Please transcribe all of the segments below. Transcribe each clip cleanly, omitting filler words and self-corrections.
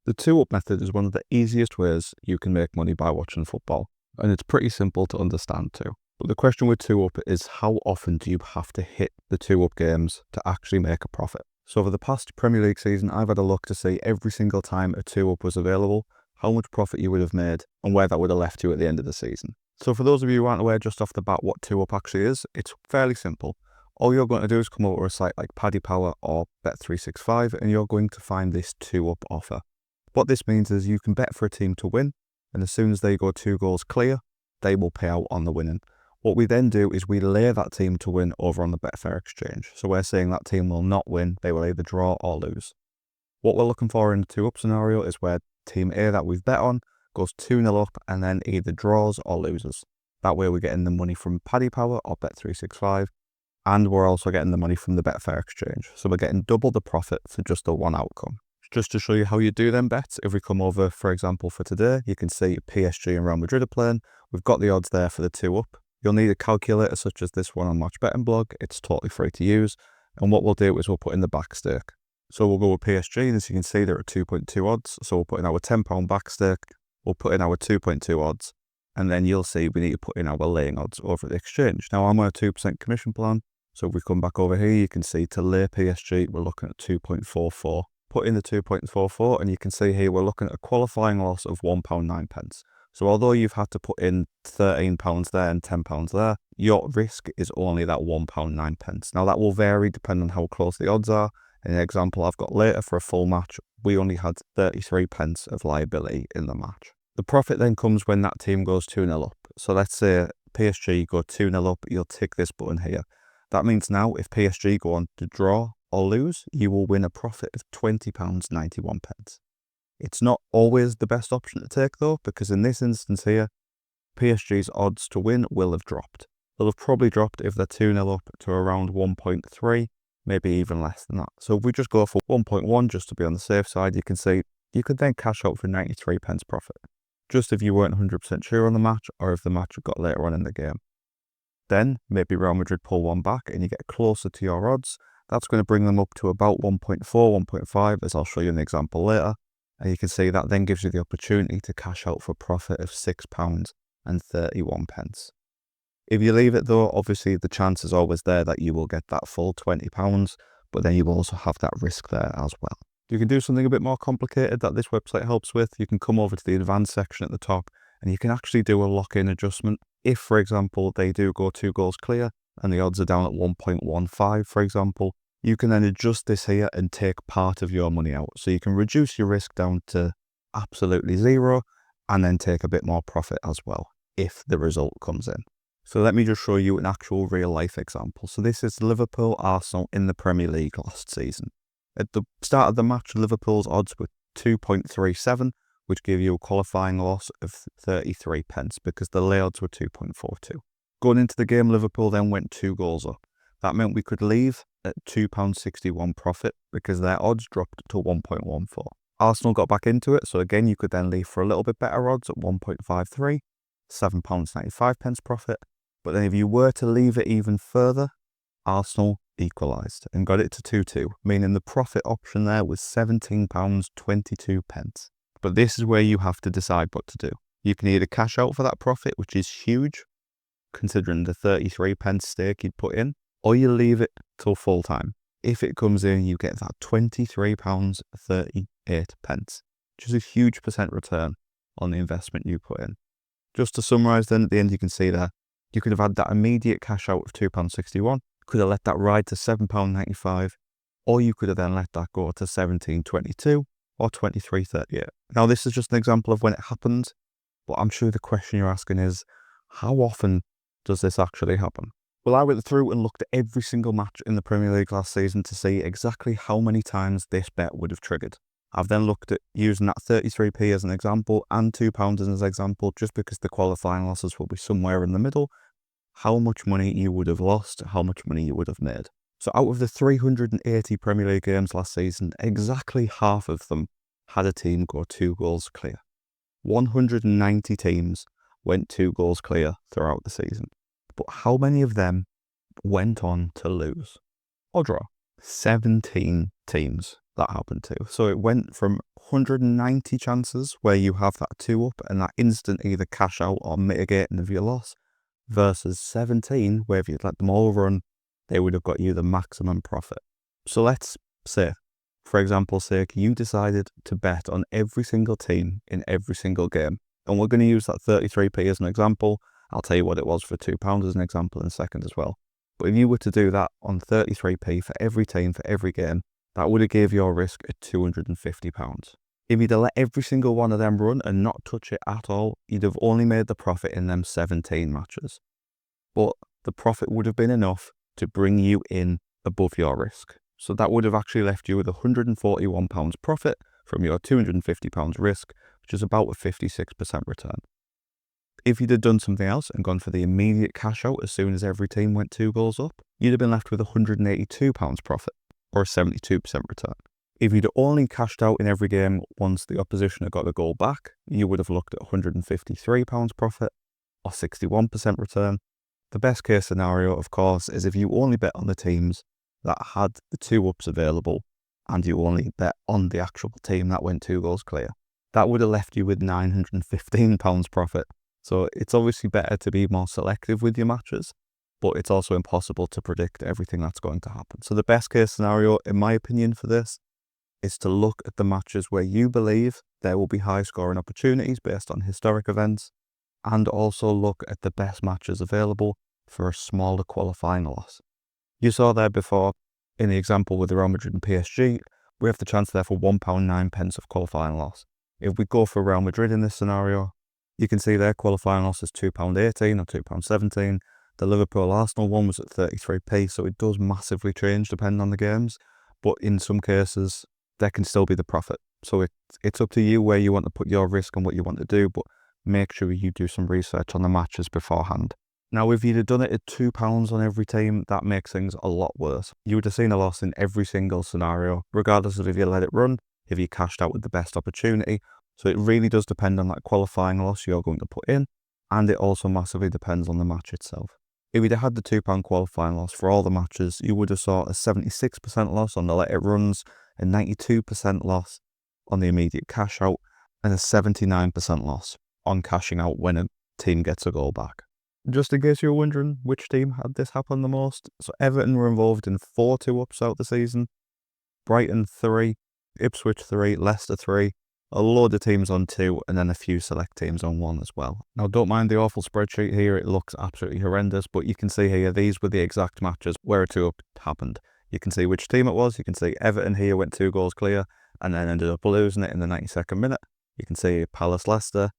The two-up method is one of the easiest ways you can make money by watching football, and it's pretty simple to understand too. But the question with two-up is how often do you have to hit the two-up games to actually make a profit? So over the past Premier League season, I've had a look to see every single time a two-up was available, how much profit you would have made, and where that would have left you at the end of the season. So for those of you who aren't aware just off the bat what two-up actually is, it's fairly simple. All you're going to do is come over to a site like Paddy Power or Bet365 and you're going to find this two-up offer. What this means is you can bet for a team to win, and as soon as they go 2 goals clear, they will pay out on the winning. What we then do is we lay that team to win over on the Betfair exchange. So we're saying that team will not win, they will either draw or lose. What we're looking for in the two-up scenario is where team A that we've bet on goes 2-0 up and then either draws or loses. That way we're getting the money from Paddy Power or Bet365, and we're also getting the money from the Betfair exchange. So we're getting double the profit for just the one outcome. Just to show you how you do them bets, if we come over, for example, for today, you can see PSG and Real Madrid are playing. We've got the odds there for the two-up. You'll need a calculator such as this one on Match Betting Blog. It's totally free to use. And what we'll do is we'll put in the back stake. So we'll go with PSG, and as you can see, they're at 2.2 odds. So we'll put in our £10 back stake. We'll put in our 2.2 odds. And then you'll see we need to put in our laying odds over at the exchange. Now, I'm on a 2% commission plan. So if we come back over here, you can see to lay PSG, we're looking at 2.44. Put in the 2.44 and you can see here we're looking at a qualifying loss of £1.09. So although you've had to put in £13 there and £10 there, your risk is only that £1.09. Now that will vary depending on how close the odds are. In the example I've got later for a full match, we only had 33p of liability in the match. The profit then comes when that team goes 2-0 up. So let's say PSG go 2-0 up, you'll tick this button here. That means now if PSG go on to draw or lose, you will win a profit of £20.91. It's not always the best option to take though, because in this instance here, PSG's odds to win will have dropped. They'll have probably dropped if they're 2-0 up to around 1.3, maybe even less than that. So if we just go for 1.1 just to be on the safe side, you can see you could then cash out for 93p profit, just if you weren't 100% sure on the match or if the match got later on in the game. Then maybe Real Madrid pull one back and you get closer to your odds. That's going to bring them up to about 1.4, 1.5, as I'll show you an example later. And you can see that then gives you the opportunity to cash out for a profit of £6.31. If you leave it though, obviously the chance is always there that you will get that full £20, but then you will also have that risk there as well. You can do something a bit more complicated that this website helps with. You can come over to the advanced section at the top and you can actually do a lock-in adjustment. If, for example, they do go 2 goals clear and the odds are down at 1.15, for example, you can then adjust this here and take part of your money out. So you can reduce your risk down to absolutely zero and then take a bit more profit as well if the result comes in. So let me just show you an actual real life example. So this is Liverpool Arsenal in the Premier League last season. At the start of the match, Liverpool's odds were 2.37, which gave you a qualifying loss of 33p because the lay odds were 2.42. Going into the game, Liverpool then went 2 goals up. That meant we could leave at £2.61 profit because their odds dropped to 1.14. Arsenal got back into it, so again you could then leave for a little bit better odds at 1.53, £7.95 profit. But then if you were to leave it even further, Arsenal equalised and got it to 2-2, meaning the profit option there was £17.22. But this is where you have to decide what to do. You can either cash out for that profit, which is huge, considering the 33p stake you'd put in, or you leave it till full time. If it comes in, you get that £23.38, which is a huge percent return on the investment you put in. Just to summarise then, at the end you can see there, you could have had that immediate cash out of £2.61, could have let that ride to £7.95, or you could have then let that go to £17.22 or £23.38. Now this is just an example of when it happened, but I'm sure the question you're asking is, how often does this actually happen? Well, I went through and looked at every single match in the Premier League last season to see exactly how many times this bet would have triggered. I've then looked at using that 33p as an example and £2 as an example, just because the qualifying losses will be somewhere in the middle, how much money you would have lost, how much money you would have made. So out of the 380 Premier League games last season, exactly half of them had a team go 2 goals clear. 190 teams went 2 goals clear throughout the season. But how many of them went on to lose or draw? 17 teams that happened to. So it went from 190 chances where you have that 2 up and that instant either cash out or mitigating of your loss, versus 17 where if you'd let them all run, they would have got you the maximum profit. So let's say, for example's sake, you decided to bet on every single team in every single game. And we're going to use that 33p as an example. I'll tell you what it was for £2 as an example in a second as well. But if you were to do that on 33p for every team, for every game, that would have gave your risk at £250. If you'd have let every single one of them run and not touch it at all, you'd have only made the profit in them 17 matches. But the profit would have been enough to bring you in above your risk. So that would have actually left you with £141 profit from your £250 risk, which is about a 56% return. If you'd have done something else and gone for the immediate cash out as soon as every team went 2 goals up, you'd have been left with £182 profit, or a 72% return. If you'd only cashed out in every game once the opposition had got a goal back, you would have looked at £153 profit, or 61% return. The best case scenario, of course, is if you only bet on the teams that had the 2 ups available and you only bet on the actual team that went 2 goals clear. That would have left you with £915 profit. So it's obviously better to be more selective with your matches, but it's also impossible to predict everything that's going to happen. So the best case scenario, in my opinion, for this is to look at the matches where you believe there will be high scoring opportunities based on historic events, and also look at the best matches available for a smaller qualifying loss. You saw there before, in the example with the Real Madrid and PSG, we have the chance there for £1.09 of qualifying loss. If we go for Real Madrid in this scenario, you can see their qualifying loss is £2.18 or £2.17. The Liverpool-Arsenal one was at 33p, so it does massively change depending on the games. But in some cases, there can still be the profit. So it's up to you where you want to put your risk and what you want to do, but make sure you do some research on the matches beforehand. Now, if you'd have done it at £2 on every team, that makes things a lot worse. You would have seen a loss in every single scenario, regardless of if you let it run, if you cashed out with the best opportunity. So it really does depend on that qualifying loss you're going to put in, and it also massively depends on the match itself. If you'd have had the £2 qualifying loss for all the matches, you would have saw a 76% loss on the let it runs, a 92% loss on the immediate cash out, and a 79% loss on cashing out when a team gets a goal back. Just in case you're wondering which team had this happen the most, so Everton were involved in 4 2-ups out the season, Brighton 3, Ipswich 3, Leicester 3, a load of teams on 2, and then a few select teams on 1 as well. Now, don't mind the awful spreadsheet here, it looks absolutely horrendous, but you can see here, these were the exact matches where a 2-up happened. You can see which team it was, you can see Everton here went 2 goals clear, and then ended up losing it in the 92nd minute. You can see Palace-Leicester,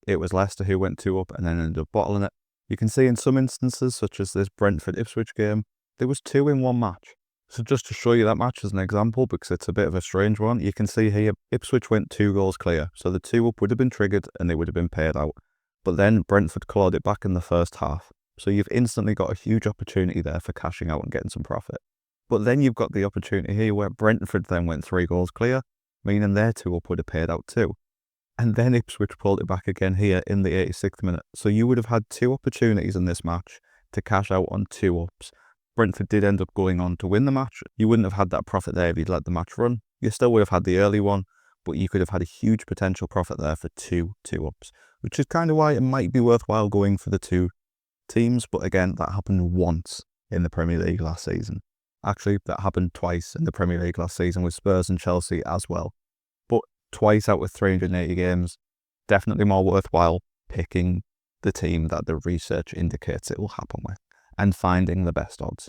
it was Leicester who went 2 up and then ended up bottling it. You can see in some instances, such as this Brentford-Ipswich game, there was 2 in 1 match. So just to show you that match as an example, because it's a bit of a strange one, you can see here Ipswich went 2 goals clear. So the 2-up would have been triggered and they would have been paid out. But then Brentford clawed it back in the first half. So you've instantly got a huge opportunity there for cashing out and getting some profit. But then you've got the opportunity here where Brentford then went 3 goals clear, meaning their 2-up would have paid out too. And then Ipswich pulled it back again here in the 86th minute. So you would have had 2 opportunities in this match to cash out on 2-ups. Brentford did end up going on to win the match. You wouldn't have had that profit there if you'd let the match run. You still would have had the early one, but you could have had a huge potential profit there for 2 2-ups, which is kind of why it might be worthwhile going for the 2 teams. But again, that happened once in the Premier League last season. Actually, that happened twice in the Premier League last season with Spurs and Chelsea as well. But twice out of 380 games, definitely more worthwhile picking the team that the research indicates it will happen with and finding the best odds.